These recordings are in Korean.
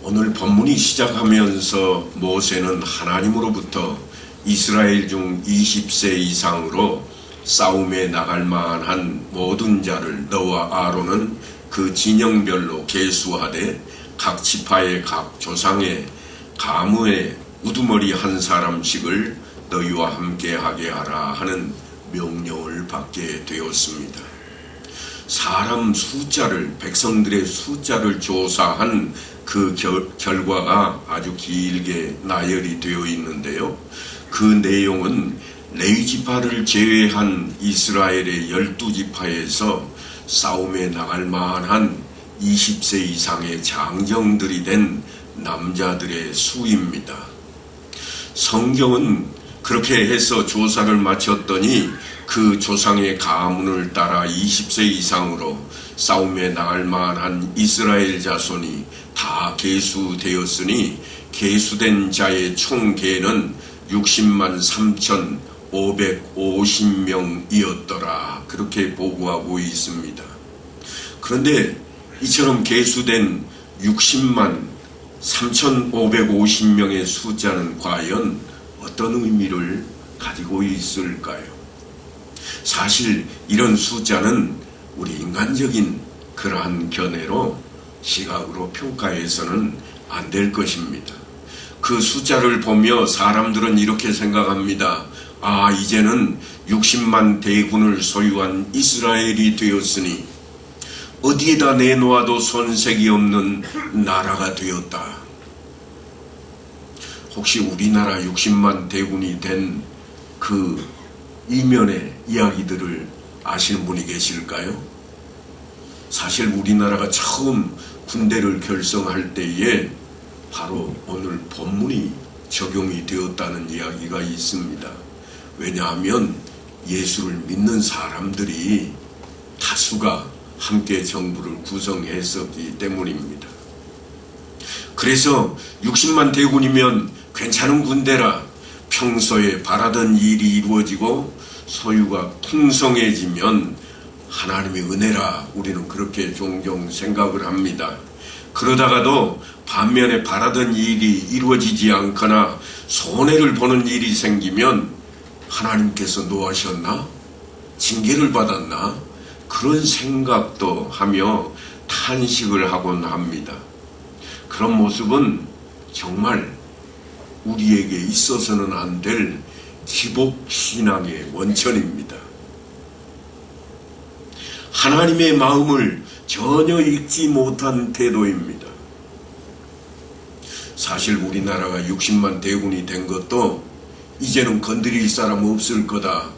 오늘 본문이 시작하면서 모세는 하나님으로부터 이스라엘 중 20세 이상으로 싸움에 나갈 만한 모든 자를 너와 아론은 그 진영별로 계수하되 각 지파의 각 조상의 가문의 우두머리 한 사람씩을 너희와 함께 하게 하라 하는 명령을 받게 되었습니다. 사람 숫자를, 백성들의 숫자를 조사한 그 결과가 아주 길게 나열이 되어 있는데요. 그 내용은 레위지파를 제외한 이스라엘의 12지파에서 싸움에 나갈 만한 20세 이상의 장정들이 된 남자들의 수입니다. 성경은 그렇게 해서 조사를 마쳤더니 그 조상의 가문을 따라 20세 이상으로 싸움에 나갈 만한 이스라엘 자손이 다 계수되었으니 계수된 자의 총 계는 60만 3,550명이었더라. 그렇게 보고하고 있습니다. 그런데 이처럼 계수된 60만 3,550명의 숫자는 과연 어떤 의미를 가지고 있을까요? 사실 이런 숫자는 우리 인간적인 그러한 견해로 시각으로 평가해서는 안 될 것입니다. 그 숫자를 보며 사람들은 이렇게 생각합니다. 아, 이제는 60만 대군을 소유한 이스라엘이 되었으니 어디에다 내놓아도 손색이 없는 나라가 되었다. 혹시 우리나라 60만 대군이 된 그 이면의 이야기들을 아시는 분이 계실까요? 사실 우리나라가 처음 군대를 결성할 때에 바로 오늘 본문이 적용이 되었다는 이야기가 있습니다. 왜냐하면 예수를 믿는 사람들이 다수가 함께 정부를 구성했었기 때문입니다. 그래서 60만 대군이면 괜찮은 군대라 평소에 바라던 일이 이루어지고 소유가 풍성해지면 하나님의 은혜라 우리는 그렇게 종종 생각을 합니다. 그러다가도 반면에 바라던 일이 이루어지지 않거나 손해를 보는 일이 생기면 하나님께서 노하셨나? 징계를 받았나? 그런 생각도 하며 탄식을 하곤 합니다. 그런 모습은 정말 우리에게 있어서는 안 될 기복신앙의 원천입니다. 하나님의 마음을 전혀 읽지 못한 태도입니다. 사실 우리나라가 60만 대군이 된 것도 이제는 건드릴 사람 없을 거다.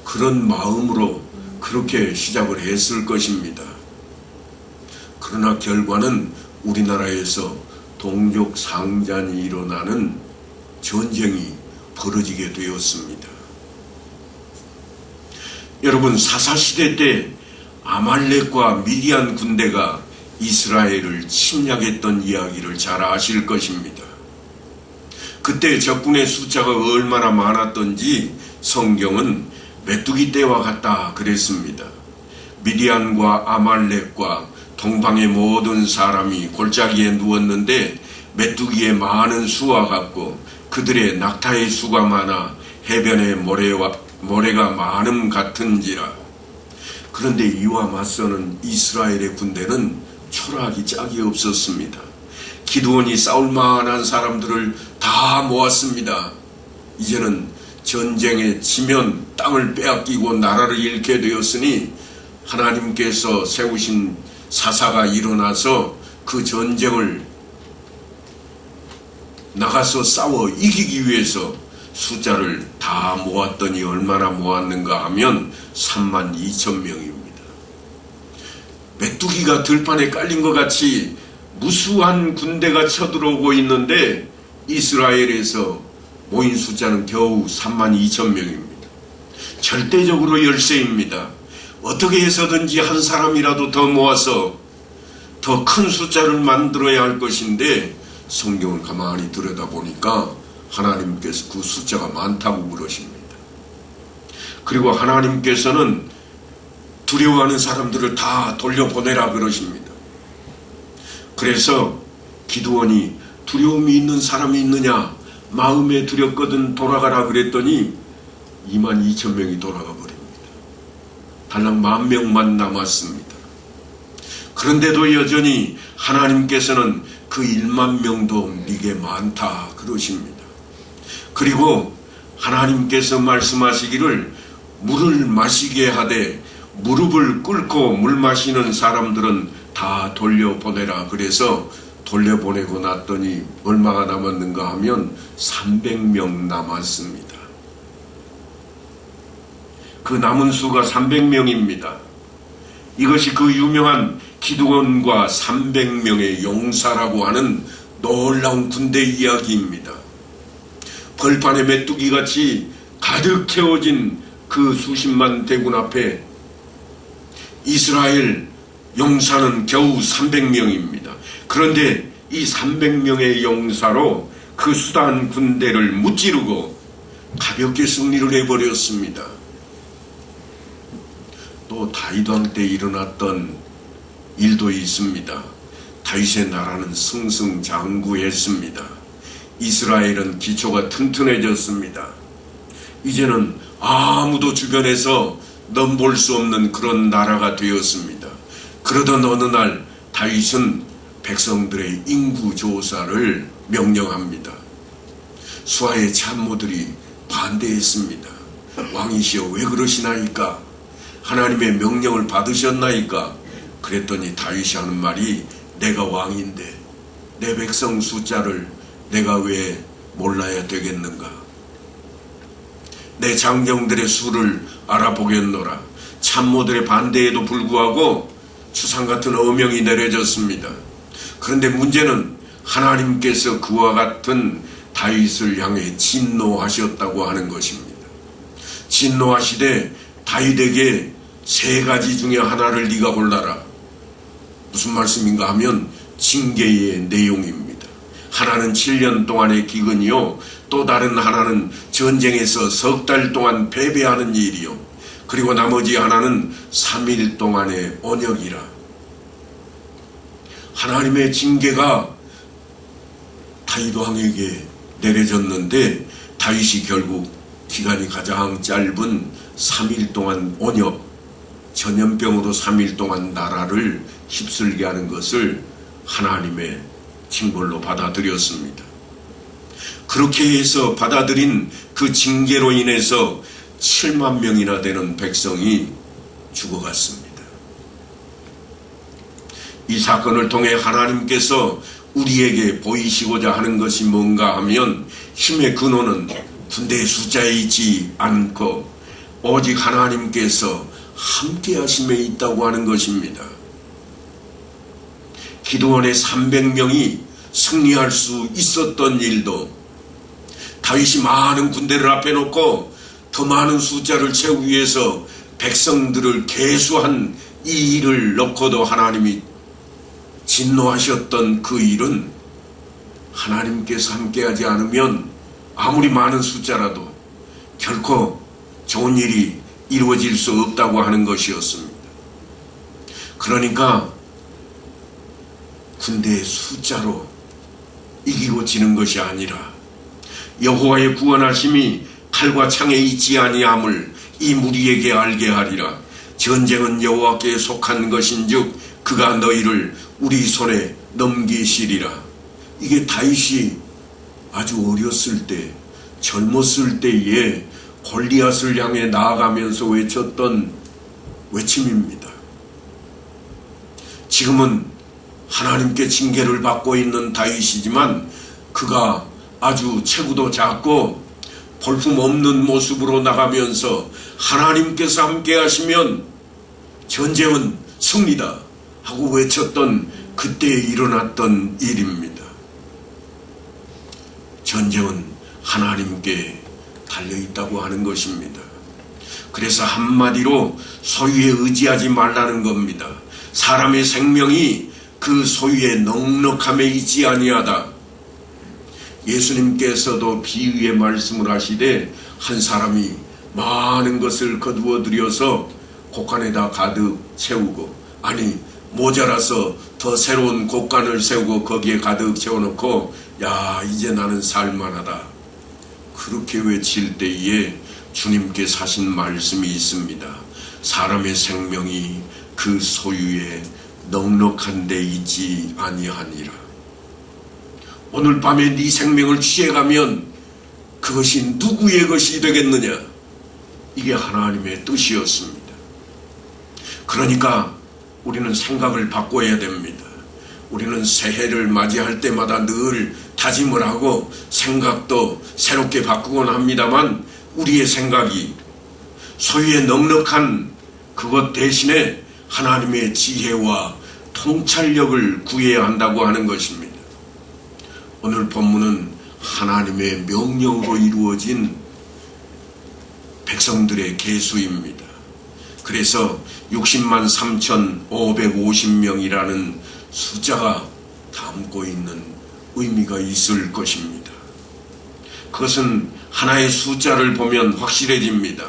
그런 마음으로 그렇게 시작을 했을 것입니다. 그러나 결과는 우리나라에서 동족 상잔이 일어나는 전쟁이 벌어지게 되었습니다. 여러분, 사사시대 때 아말렉과 미디안 군대가 이스라엘을 침략했던 이야기를 잘 아실 것입니다. 그때 적군의 숫자가 얼마나 많았던지 성경은 메뚜기 떼와 같다 그랬습니다. 미디안과 아말렉과 동방의 모든 사람이 골짜기에 누웠는데 메뚜기의 많은 수와 같고 그들의 낙타의 수가 많아 해변의 모래가 많음 같은지라. 그런데 이와 맞서는 이스라엘의 군대는 초라하기 짝이 없었습니다. 기드온이 싸울 만한 사람들을 다 모았습니다. 이제는 전쟁에 지면 땅을 빼앗기고 나라를 잃게 되었으니 하나님께서 세우신 사사가 일어나서 그 전쟁을 나가서 싸워 이기기 위해서 숫자를 다 모았더니 얼마나 모았는가 하면 32,000명입니다. 메뚜기가 들판에 깔린 것 같이 무수한 군대가 쳐들어오고 있는데 이스라엘에서 모인 숫자는 겨우 32,000명입니다. 절대적으로 열세입니다. 어떻게 해서든지 한 사람이라도 더 모아서 더 큰 숫자를 만들어야 할 것인데 성경을 가만히 들여다보니까 하나님께서 그 숫자가 많다고 그러십니다. 그리고 하나님께서는 두려워하는 사람들을 다 돌려보내라 그러십니다. 그래서 기드온이 두려움이 있는 사람이 있느냐? 마음에 두렵거든 돌아가라 그랬더니 22,000명이 돌아가 버립니다. 달랑 10,000명만 남았습니다. 그런데도 여전히 하나님께서는 그 10,000명도 네게 많다 그러십니다. 그리고 하나님께서 말씀하시기를 물을 마시게 하되 무릎을 꿇고 물 마시는 사람들은 다 돌려보내라. 그래서 돌려보내고 났더니 얼마가 남았는가 하면 300명 남았습니다. 그 남은 수가 300명입니다. 이것이 그 유명한 기드온과 300명의 용사라고 하는 놀라운 군대 이야기입니다. 벌판에 메뚜기같이 가득 채워진 그 수십만 대군 앞에 이스라엘 용사는 겨우 300명입니다. 그런데 이 300명의 용사로 그 수단 군대를 무찌르고 가볍게 승리를 해버렸습니다. 또 다윗 왕 때 일어났던 일도 있습니다. 다윗의 나라는 승승장구했습니다. 이스라엘은 기초가 튼튼해졌습니다. 이제는 아무도 주변에서 넘볼 수 없는 그런 나라가 되었습니다. 그러던 어느 날 다윗은 백성들의 인구조사를 명령합니다. 수하의 참모들이 반대했습니다. 왕이시여 왜 그러시나이까? 하나님의 명령을 받으셨나이까? 그랬더니 다윗이 하는 말이 내가 왕인데 내 백성 숫자를 내가 왜 몰라야 되겠는가? 내 장정들의 수를 알아보겠노라. 참모들의 반대에도 불구하고 추상같은 어명이 내려졌습니다. 그런데 문제는 하나님께서 그와 같은 다윗을 향해 진노하셨다고 하는 것입니다. 진노하시되 다윗에게 3가지 중에 하나를 네가 골라라. 무슨 말씀인가 하면 징계의 내용입니다. 하나는 7년 동안의 기근이요, 또 다른 하나는 전쟁에서 3달 동안 패배하는 일이요, 그리고 나머지 하나는 3일 동안의 언역이라. 하나님의 징계가 다윗 왕에게 내려졌는데 다윗이 결국 기간이 가장 짧은 3일 동안 언역, 전염병으로 3일 동안 나라를 휩쓸게 하는 것을 하나님의 징벌로 받아들였습니다. 그렇게 해서 받아들인 그 징계로 인해서 7만 명이나 되는 백성이 죽어갔습니다. 이 사건을 통해 하나님께서 우리에게 보이시고자 하는 것이 뭔가 하면 힘의 근원은 군대의 숫자에 있지 않고 오직 하나님께서 함께 하심에 있다고 하는 것입니다. 기드온의 300명이 승리할 수 있었던 일도 다윗이 많은 군대를 앞에 놓고 더 많은 숫자를 채우기 위해서 백성들을 계수한 이 일을 놓고도 하나님이 진노하셨던 그 일은 하나님께서 함께하지 않으면 아무리 많은 숫자라도 결코 좋은 일이 이루어질 수 없다고 하는 것이었습니다. 그러니까 군대의 숫자로 이기고 지는 것이 아니라 여호와의 구원하심이 칼과 창에 있지 아니함을 이 무리에게 알게 하리라. 전쟁은 여호와께 속한 것인즉 그가 너희를 우리 손에 넘기시리라. 이게 다윗이 아주 어렸을 때, 젊었을 때에 골리앗을 향해 나아가면서 외쳤던 외침입니다. 지금은 하나님께 징계를 받고 있는 다윗이지만 그가 아주 체구도 작고 볼품없는 모습으로 나가면서 하나님께서 함께 하시면 전쟁은 승리다 하고 외쳤던 그때에 일어났던 일입니다. 전쟁은 하나님께 달려있다고 하는 것입니다. 그래서 한마디로 소유에 의지하지 말라는 겁니다. 사람의 생명이 그 소유의 넉넉함에 있지 아니하다. 예수님께서도 비유의 말씀을 하시되 한 사람이 많은 것을 거두어 들여서 곡간에다 가득 채우고, 아니 모자라서 더 새로운 곡간을 세우고 거기에 가득 채워놓고 야 이제 나는 살만하다 그렇게 외칠 때에 주님께서 하신 말씀이 있습니다. 사람의 생명이 그 소유에 넉넉한 데 있지 아니하니라. 오늘 밤에 네 생명을 취해가면 그것이 누구의 것이 되겠느냐? 이게 하나님의 뜻이었습니다. 그러니까 우리는 생각을 바꿔야 됩니다. 우리는 새해를 맞이할 때마다 늘 다짐을 하고 생각도 새롭게 바꾸곤 합니다만 우리의 생각이 소유의 넉넉한 그것 대신에 하나님의 지혜와 통찰력을 구해야 한다고 하는 것입니다. 오늘 본문은 하나님의 명령으로 이루어진 백성들의 계수입니다. 그래서 60만 3,550명이라는 숫자가 담고 있는 의미가 있을 것입니다. 그것은 하나의 숫자를 보면 확실해집니다.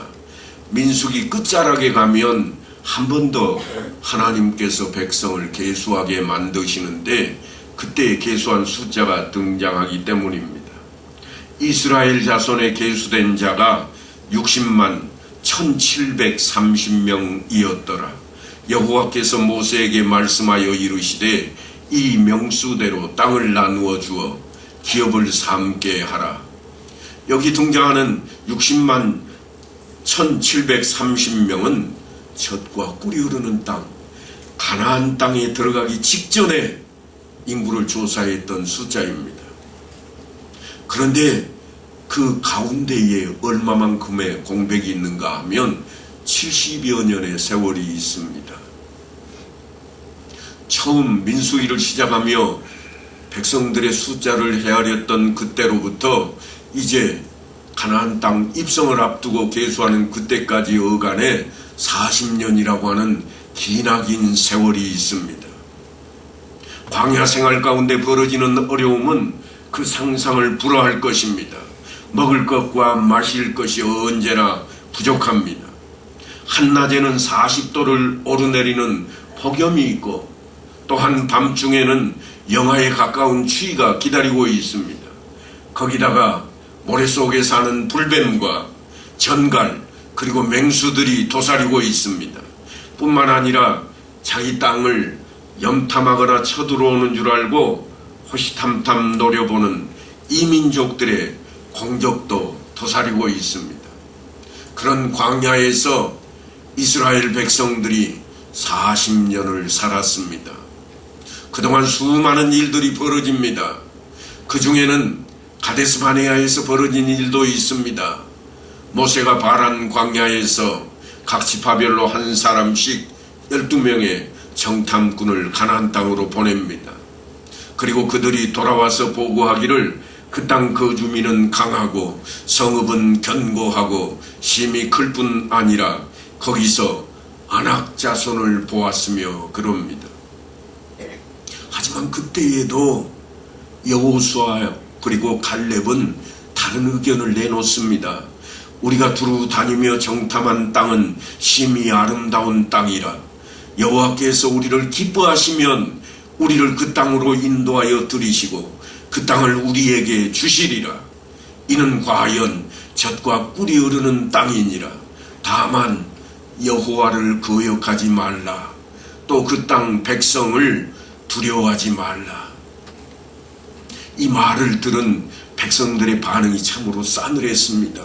민수기 끝자락에 가면 한 번 더 하나님께서 백성을 계수하게 만드시는데 그때 계수한 숫자가 등장하기 때문입니다. 이스라엘 자손에 계수된 자가 60만 1730명이었더라. 여호와께서 모세에게 말씀하여 이르시되 이 명수대로 땅을 나누어 주어 기업을 삼게 하라. 여기 등장하는 60만 1730명은 젖과 꿀이 흐르는 땅, 가나안 땅에 들어가기 직전에 인구를 조사했던 숫자입니다. 그런데 그 가운데에 얼마만큼의 공백이 있는가 하면 70여 년의 세월이 있습니다. 처음 민수기를 시작하며 백성들의 숫자를 헤아렸던 그때로부터 이제 가나안 땅 입성을 앞두고 계수하는 그때까지 어간에 40년이라고 하는 기나긴 세월이 있습니다. 광야 생활 가운데 벌어지는 어려움은 그 상상을 불허할 것입니다. 먹을 것과 마실 것이 언제나 부족합니다. 한낮에는 40도를 오르내리는 폭염이 있고 또한 밤중에는 영하에 가까운 추위가 기다리고 있습니다. 거기다가 모래 속에 사는 불뱀과 전갈 그리고 맹수들이 도사리고 있습니다. 뿐만 아니라 자기 땅을 염탐하거나 쳐들어오는 줄 알고 호시탐탐 노려보는 이민족들의 공격도 도사리고 있습니다. 그런 광야에서 이스라엘 백성들이 40년을 살았습니다. 그동안 수많은 일들이 벌어집니다. 그 중에는 가데스 바네아에서 벌어진 일도 있습니다. 모세가 바란 광야에서 각 지파별로 한 사람씩 12명의 정탐꾼을 가나안 땅으로 보냅니다. 그리고 그들이 돌아와서 보고하기를 그 땅 거주민은 강하고 성읍은 견고하고 심이 클 뿐 아니라 거기서 아낙 자손을 보았으며 그럽니다. 하지만 그때에도 여호수아 그리고 갈렙은 다른 의견을 내놓습니다. 우리가 두루 다니며 정탐한 땅은 심히 아름다운 땅이라. 여호와께서 우리를 기뻐하시면 우리를 그 땅으로 인도하여 들이시고 그 땅을 우리에게 주시리라. 이는 과연 젖과 꿀이 흐르는 땅이니라. 다만 여호와를 거역하지 말라. 또 그 땅 백성을 두려워하지 말라. 이 말을 들은 백성들의 반응이 참으로 싸늘했습니다.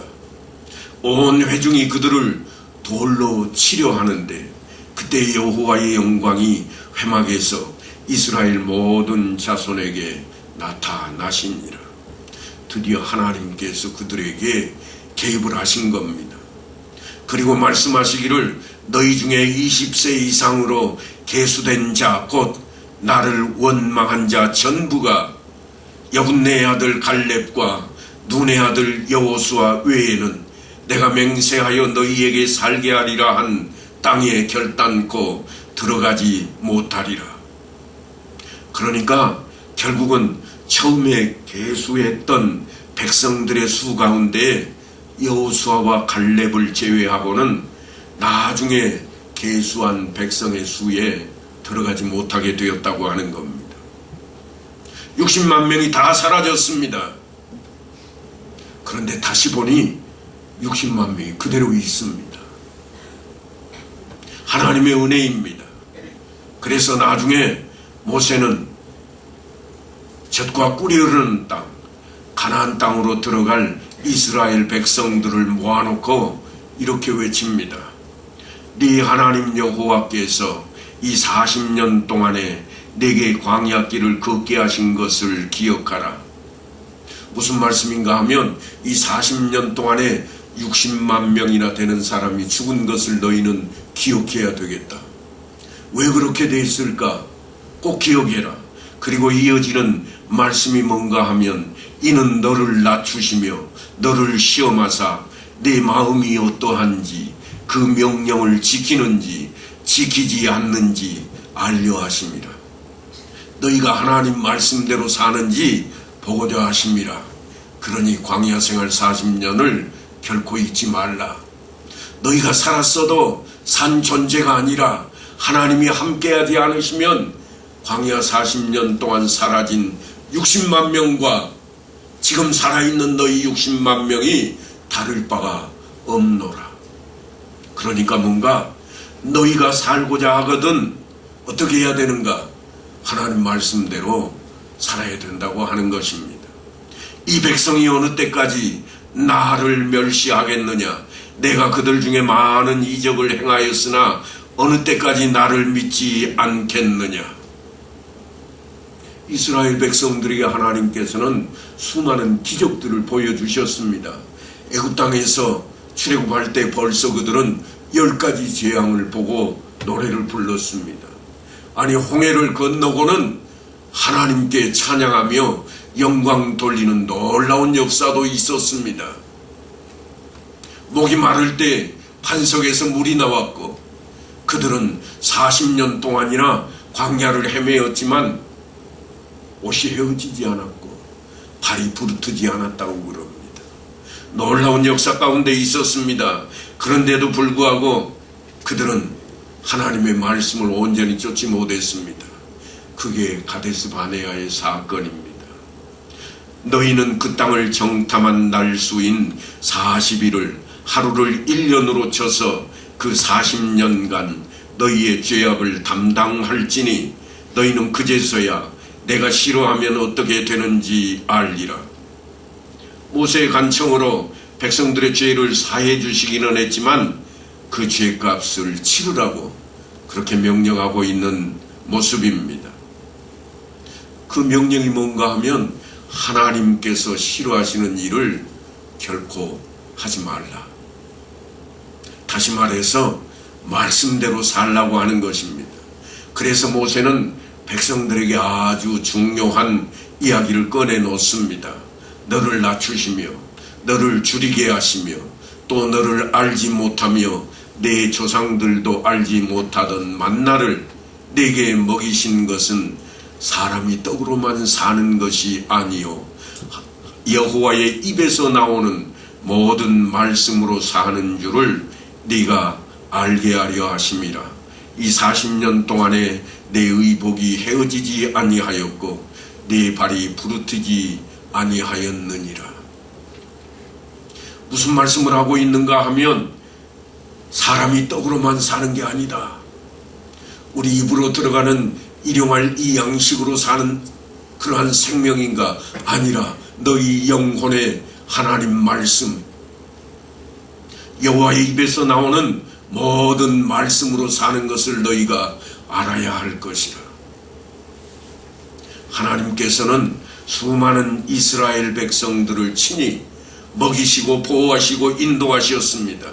온 회중이 그들을 돌로 치려 하는데 그때 여호와의 영광이 회막에서 이스라엘 모든 자손에게 나타나시니라. 드디어 하나님께서 그들에게 개입을 하신 겁니다. 그리고 말씀하시기를 너희 중에 20세 이상으로 계수된 자 곧 나를 원망한 자 전부가 여분네의 아들 갈렙과 눈의 아들 여호수아 외에는 내가 맹세하여 너희에게 살게 하리라 한 땅에 결단코 들어가지 못하리라. 그러니까 결국은 처음에 계수했던 백성들의 수 가운데 여호수아와 갈렙을 제외하고는 나중에 계수한 백성의 수에 들어가지 못하게 되었다고 하는 겁니다. 60만 명이 다 사라졌습니다. 그런데 다시 보니 60만 명이 그대로 있습니다. 하나님의 은혜입니다. 그래서 나중에 모세는 젖과 꿀이 흐르는 땅, 가나안 땅으로 들어갈 이스라엘 백성들을 모아놓고 이렇게 외칩니다. 네 하나님 여호와께서 이 40년 동안에 내게 광야길을 걷게 하신 것을 기억하라. 무슨 말씀인가 하면 이 40년 동안에 60만 명이나 되는 사람이 죽은 것을 너희는 기억해야 되겠다. 왜 그렇게 됐을까? 꼭 기억해라. 그리고 이어지는 말씀이 뭔가 하면 이는 너를 낮추시며 너를 시험하사 내 마음이 어떠한지 그 명령을 지키는지 지키지 않는지 알려 하심이라. 너희가 하나님 말씀대로 사는지 보고자 하심이라. 그러니 광야 생활 40년을 결코 잊지 말라. 너희가 살았어도 산 존재가 아니라 하나님이 함께하지 않으시면 광야 40년 동안 사라진 60만 명과 지금 살아있는 너희 60만 명이 다를 바가 없노라. 그러니까 뭔가 너희가 살고자 하거든 어떻게 해야 되는가? 하나님 말씀대로 살아야 된다고 하는 것입니다. 이 백성이 어느 때까지 나를 멸시하겠느냐? 내가 그들 중에 많은 이적을 행하였으나 어느 때까지 나를 믿지 않겠느냐? 이스라엘 백성들에게 하나님께서는 수많은 기적들을 보여주셨습니다. 애굽 땅에서 출애굽할 때 벌써 그들은 10가지 재앙을 보고 노래를 불렀습니다. 아니 홍해를 건너고는 하나님께 찬양하며 영광 돌리는 놀라운 역사도 있었습니다. 목이 마를 때 반석에서 물이 나왔고 그들은 40년 동안이나 광야를 헤매었지만 옷이 헤어지지 않았고 발이 부르트지 않았다고 그럽니다. 놀라운 역사 가운데 있었습니다. 그런데도 불구하고 그들은 하나님의 말씀을 온전히 쫓지 못했습니다. 그게 가데스 바네아의 사건입니다. 너희는 그 땅을 정탐한 날 수인 40일을 하루를 1년으로 쳐서 그 40년간 너희의 죄악을 담당할지니 너희는 그제서야 내가 싫어하면 어떻게 되는지 알리라. 모세의 간청으로 백성들의 죄를 사해 주시기는 했지만 그 죄값을 치르라고 그렇게 명령하고 있는 모습입니다. 그 명령이 뭔가 하면 하나님께서 싫어하시는 일을 결코 하지 말라. 다시 말해서 말씀대로 살라고 하는 것입니다. 그래서 모세는 백성들에게 아주 중요한 이야기를 꺼내 놓습니다. 너를 낮추시며 너를 줄이게 하시며 또 너를 알지 못하며 내 조상들도 알지 못하던 만나를 내게 먹이신 것은 사람이 떡으로만 사는 것이 아니요 여호와의 입에서 나오는 모든 말씀으로 사는 줄을 네가 알게 하려 하심이라. 이 40년 동안에 내 의복이 헤어지지 아니하였고 내 발이 부르트지 아니하였느니라. 무슨 말씀을 하고 있는가 하면 사람이 떡으로만 사는 게 아니다. 우리 입으로 들어가는 일용할 이 양식으로 사는 그러한 생명인가 아니라 너희 영혼의 하나님 말씀 여호와의 입에서 나오는 모든 말씀으로 사는 것을 너희가 알아야 할 것이라. 하나님께서는 수많은 이스라엘 백성들을 친히 먹이시고 보호하시고 인도하셨습니다.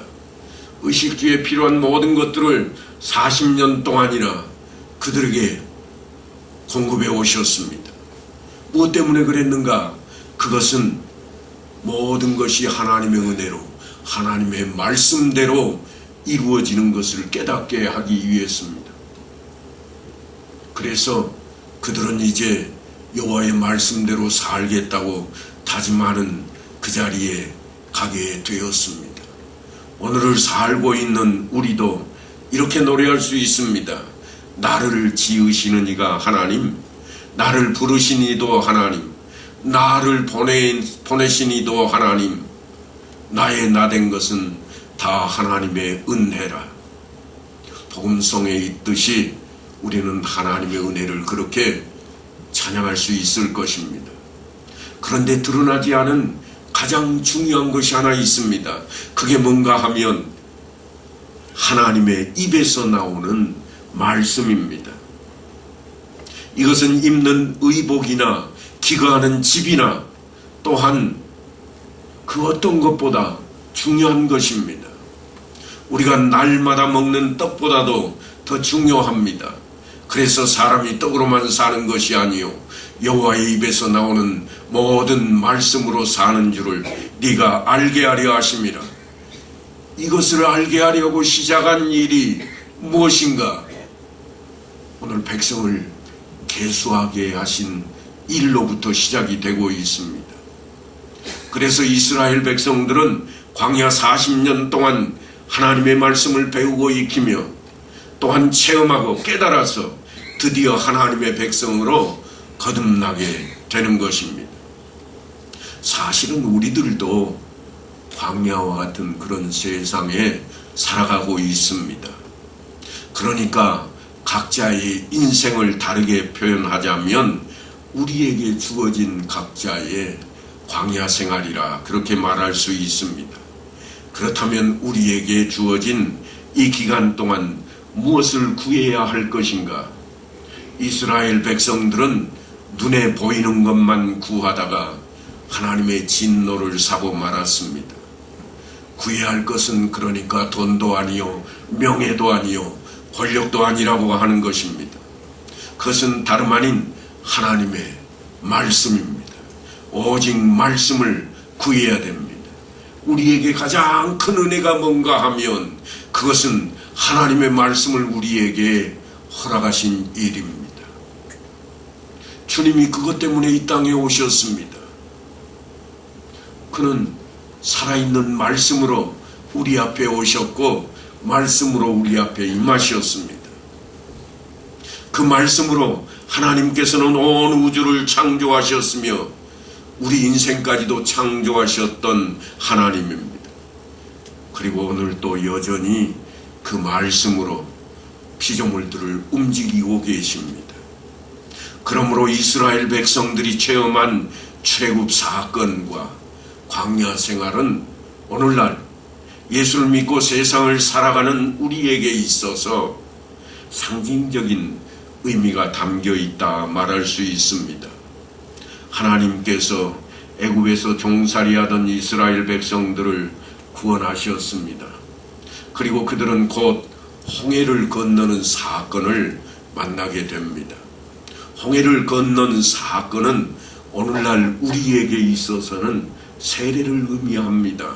의식주에 필요한 모든 것들을 40년 동안이나 그들에게 공급해 오셨습니다. 무엇 때문에 그랬는가? 그것은 모든 것이 하나님의 은혜로 하나님의 말씀대로 이루어지는 것을 깨닫게 하기 위해서입니다. 그래서 그들은 이제 여호와의 말씀대로 살겠다고 다짐하는 그 자리에 가게 되었습니다. 오늘을 살고 있는 우리도 이렇게 노래할 수 있습니다. 나를 지으시는 이가 하나님, 나를 부르신 이도 하나님, 나를 보내신 이도 하나님, 나의 나된 것은 다 하나님의 은혜라. 복음성에 있듯이 우리는 하나님의 은혜를 그렇게 찬양할 수 있을 것입니다. 그런데 드러나지 않은 가장 중요한 것이 하나 있습니다. 그게 뭔가 하면 하나님의 입에서 나오는 말씀입니다. 이것은 입는 의복이나 기거하는 집이나 또한 그 어떤 것보다 중요한 것입니다. 우리가 날마다 먹는 떡보다도 더 중요합니다. 그래서 사람이 떡으로만 사는 것이 아니요 여호와의 입에서 나오는 모든 말씀으로 사는 줄을 네가 알게 하려 하심이라. 이것을 알게 하려고 시작한 일이 무엇인가? 오늘 백성을 계수하게 하신 일로부터 시작이 되고 있습니다. 그래서 이스라엘 백성들은 광야 40년 동안 하나님의 말씀을 배우고 익히며 또한 체험하고 깨달아서 드디어 하나님의 백성으로 거듭나게 되는 것입니다. 사실은 우리들도 광야와 같은 그런 세상에 살아가고 있습니다. 그러니까 각자의 인생을 다르게 표현하자면 우리에게 주어진 각자의 광야 생활이라 그렇게 말할 수 있습니다. 그렇다면 우리에게 주어진 이 기간 동안 무엇을 구해야 할 것인가? 이스라엘 백성들은 눈에 보이는 것만 구하다가 하나님의 진노를 사고 말았습니다. 구해야 할 것은 그러니까 돈도 아니요 명예도 아니요 권력도 아니라고 하는 것입니다. 그것은 다름 아닌 하나님의 말씀입니다. 오직 말씀을 구해야 됩니다. 우리에게 가장 큰 은혜가 뭔가 하면 그것은 하나님의 말씀을 우리에게 허락하신 일입니다. 주님이 그것 때문에 이 땅에 오셨습니다. 그는 살아있는 말씀으로 우리 앞에 오셨고 말씀으로 우리 앞에 임하셨습니다. 그 말씀으로 하나님께서는 온 우주를 창조하셨으며 우리 인생까지도 창조하셨던 하나님입니다. 그리고 오늘 또 여전히 그 말씀으로 피조물들을 움직이고 계십니다. 그러므로 이스라엘 백성들이 체험한 출애굽 사건과 광야 생활은 오늘날 예수를 믿고 세상을 살아가는 우리에게 있어서 상징적인 의미가 담겨 있다 말할 수 있습니다. 하나님께서 애굽에서 종살이하던 이스라엘 백성들을 구원하셨습니다. 그리고 그들은 곧 홍해를 건너는 사건을 만나게 됩니다. 홍해를 건넌 사건은 오늘날 우리에게 있어서는 세례를 의미합니다.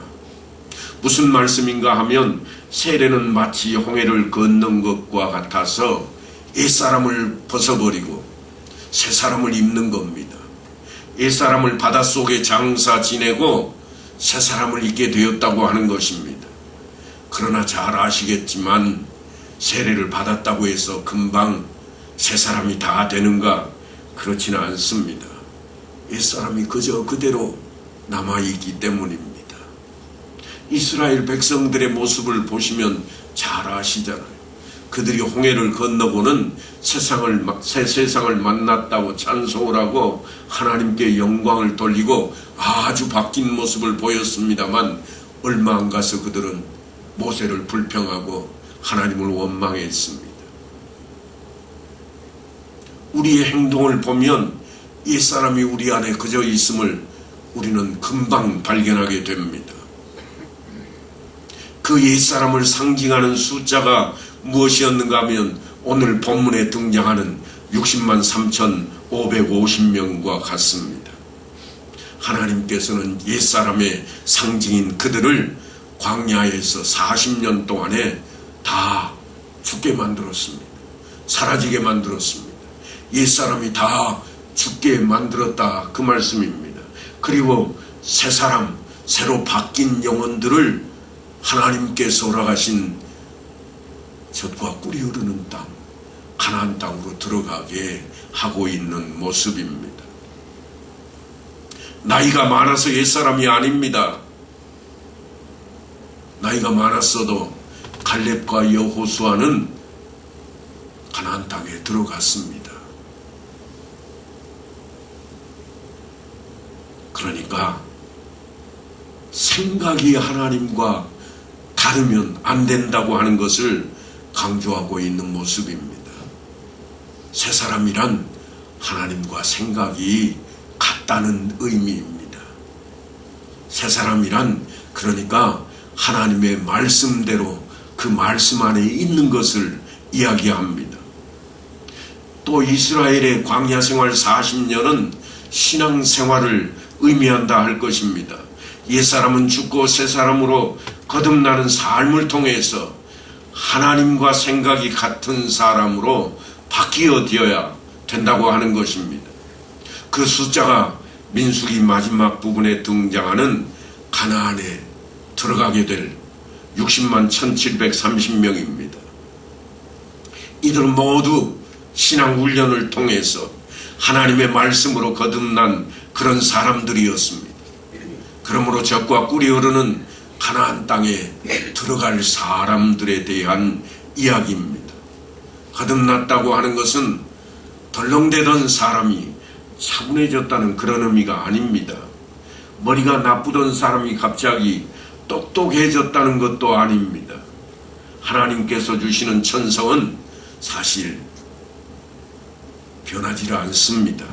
무슨 말씀인가 하면 세례는 마치 홍해를 건넌 것과 같아서 옛사람을 벗어버리고 새사람을 입는 겁니다. 옛사람을 바닷속에 장사 지내고 새사람을 입게 되었다고 하는 것입니다. 그러나 잘 아시겠지만 세례를 받았다고 해서 금방 새사람이 다 되는가? 그렇지는 않습니다. 옛사람이 그저 그대로 남아있기 때문입니다. 이스라엘 백성들의 모습을 보시면 잘 아시잖아요. 그들이 홍해를 건너고는 새 세상을 만났다고 찬송을 하고 하나님께 영광을 돌리고 아주 바뀐 모습을 보였습니다만 얼마 안 가서 그들은 모세를 불평하고 하나님을 원망했습니다. 우리의 행동을 보면 옛사람이 우리 안에 그저 있음을 우리는 금방 발견하게 됩니다. 그 옛사람을 상징하는 숫자가 무엇이었는가 하면 오늘 본문에 등장하는 60만 3,550명과 같습니다. 하나님께서는 옛사람의 상징인 그들을 광야에서 40년 동안에 다 죽게 만들었습니다. 사라지게 만들었습니다. 옛사람이 다 죽게 만들었다 그 말씀입니다. 그리고 새사람, 새로 바뀐 영혼들을 하나님께서 허락하신 젖과 꿀이 흐르는 땅, 가나안 땅으로 들어가게 하고 있는 모습입니다. 나이가 많아서 옛사람이 아닙니다. 나이가 많았어도 갈렙과 여호수아는 가나안 땅에 들어갔습니다. 그러니까 생각이 하나님과 다르면 안 된다고 하는 것을 강조하고 있는 모습입니다. 새 사람이란 하나님과 생각이 같다는 의미입니다. 새 사람이란 그러니까 하나님의 말씀대로 그 말씀 안에 있는 것을 이야기합니다. 또 이스라엘의 광야 생활 40년은 신앙 생활을 의미한다 할 것입니다. 옛사람은 죽고 새사람으로 거듭나는 삶을 통해서 하나님과 생각이 같은 사람으로 바뀌어져야 된다고 하는 것입니다. 그 숫자가 민수기 마지막 부분에 등장하는 가나안에 들어가게 될 60만 1730명입니다. 이들은 모두 신앙 훈련을 통해서 하나님의 말씀으로 거듭난 그런 사람들이었습니다. 그러므로 젖과 꿀이 흐르는 가나안 땅에 들어갈 사람들에 대한 이야기입니다. 거듭났다고 하는 것은 덜렁대던 사람이 차분해졌다는 그런 의미가 아닙니다. 머리가 나쁘던 사람이 갑자기 똑똑해졌다는 것도 아닙니다. 하나님께서 주시는 천성은 사실 변하지 않습니다.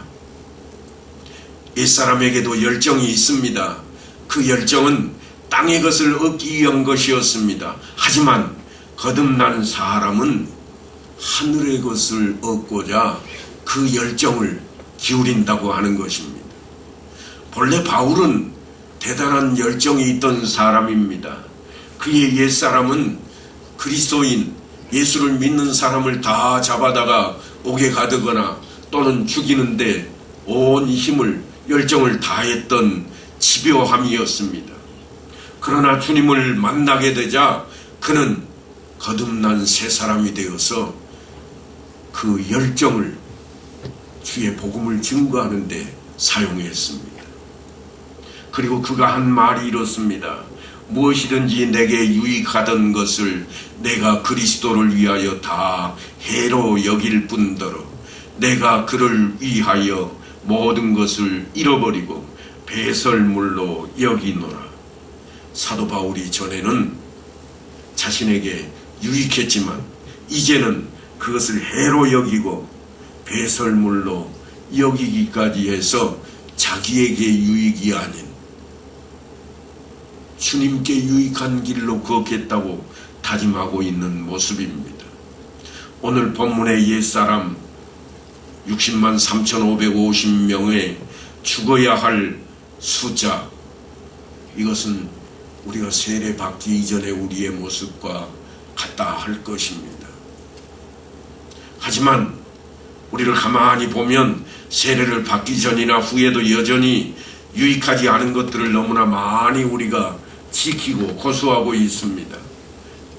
옛사람에게도 열정이 있습니다. 그 열정은 땅의 것을 얻기 위한 것이었습니다. 하지만 거듭난 사람은 하늘의 것을 얻고자 그 열정을 기울인다고 하는 것입니다. 본래 바울은 대단한 열정이 있던 사람입니다. 그의 옛사람은 그리스도인 예수를 믿는 사람을 다 잡아다가 옥에 가두거나 또는 죽이는데 온 힘을 열정을 다했던 집요함이었습니다. 그러나 주님을 만나게 되자 그는 거듭난 새 사람이 되어서 그 열정을 주의 복음을 증거하는 데 사용했습니다. 그리고 그가 한 말이 이렇습니다. 무엇이든지 내게 유익하던 것을 내가 그리스도를 위하여 다 해로 여길 뿐더러 내가 그를 위하여 모든 것을 잃어버리고 배설물로 여기노라. 사도 바울이 전에는 자신에게 유익했지만 이제는 그것을 해로 여기고 배설물로 여기기까지 해서 자기에게 유익이 아닌 주님께 유익한 길로 걷겠다고 다짐하고 있는 모습입니다. 오늘 본문의 옛사람 60만 3,550명의 죽어야 할 숫자, 이것은 우리가 세례 받기 이전의 우리의 모습과 같다 할 것입니다. 하지만 우리를 가만히 보면 세례를 받기 전이나 후에도 여전히 유익하지 않은 것들을 너무나 많이 우리가 지키고 고수하고 있습니다.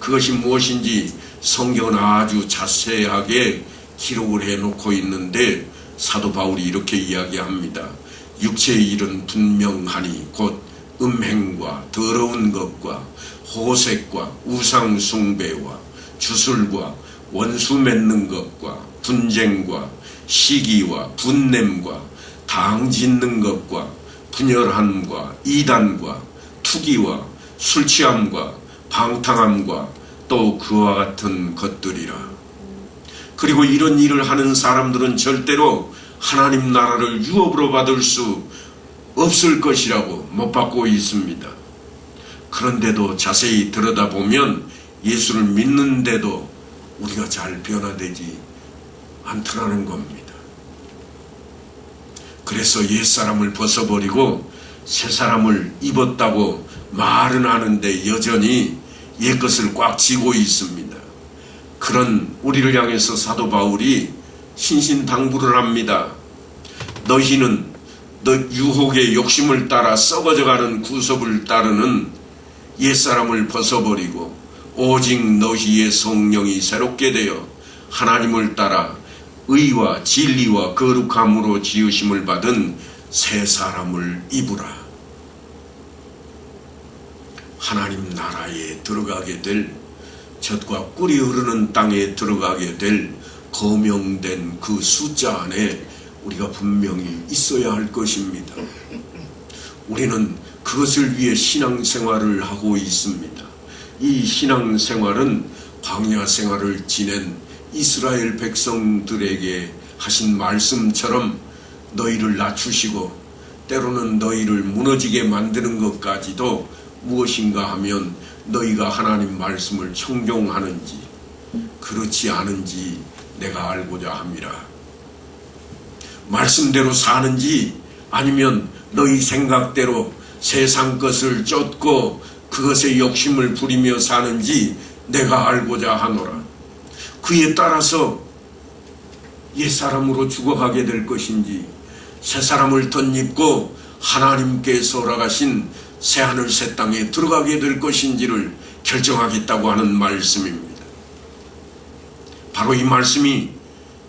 그것이 무엇인지 성경은 아주 자세하게 기록을 해놓고 있는데 사도 바울이 이렇게 이야기합니다. 육체의 일은 분명하니 곧 음행과 더러운 것과 호색과 우상 숭배와 주술과 원수 맺는 것과 분쟁과 시기와 분냄과 당 짓는 것과 분열함과 이단과 투기와 술취함과 방탕함과 또 그와 같은 것들이라. 그리고 이런 일을 하는 사람들은 절대로 하나님 나라를 유업으로 받을 수 없을 것이라고 못 받고 있습니다. 그런데도 자세히 들여다보면 예수를 믿는데도 우리가 잘 변화되지 않더라는 겁니다. 그래서 옛사람을 벗어버리고 새사람을 입었다고 말은 하는데 여전히 옛것을 꽉 쥐고 있습니다. 그런 우리를 향해서 사도 바울이 신신당부를 합니다. 너희는 너 유혹의 욕심을 따라 썩어져가는 구섭을 따르는 옛사람을 벗어버리고 오직 너희의 성령이 새롭게 되어 하나님을 따라 의와 진리와 거룩함으로 지으심을 받은 새 사람을 입으라. 하나님 나라에 들어가게 될, 젖과 꿀이 흐르는 땅에 들어가게 될 거명된 그 숫자 안에 우리가 분명히 있어야 할 것입니다. 우리는 그것을 위해 신앙생활을 하고 있습니다. 이 신앙생활은 광야 생활을 지낸 이스라엘 백성들에게 하신 말씀처럼 너희를 낮추시고 때로는 너희를 무너지게 만드는 것까지도 무엇인가 하면 너희가 하나님 말씀을 청종하는지 그렇지 않은지 내가 알고자 함이라. 말씀대로 사는지 아니면 너희 생각대로 세상 것을 쫓고 그것에 욕심을 부리며 사는지 내가 알고자 하노라. 그에 따라서 옛사람으로 죽어가게 될 것인지 새사람을 덧입고 하나님께 설하신 새하늘 새 땅에 들어가게 될 것인지를 결정하겠다고 하는 말씀입니다. 바로 이 말씀이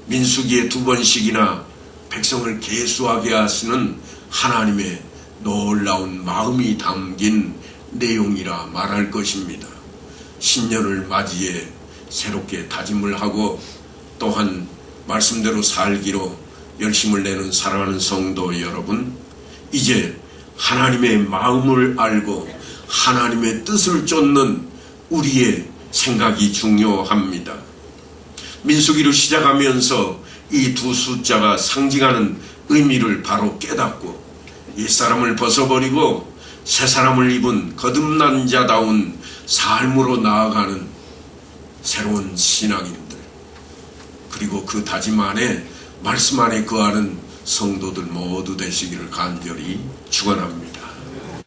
민수기에 2번씩이나 백성을 계수하게 하시는 하나님의 놀라운 마음이 담긴 내용이라 말할 것입니다. 신년을 맞이해 새롭게 다짐을 하고 또한 말씀대로 살기로 열심을 내는 사랑하는 성도 여러분, 이제 하나님의 마음을 알고 하나님의 뜻을 쫓는 우리의 생각이 중요합니다. 민수기를 시작하면서 이 두 숫자가 상징하는 의미를 바로 깨닫고 옛사람을 벗어버리고 새사람을 입은 거듭난 자다운 삶으로 나아가는 새로운 신앙인들, 그리고 그 다짐 안에 말씀 안에 거하는 성도들 모두 되시기를 간절히 축원합니다.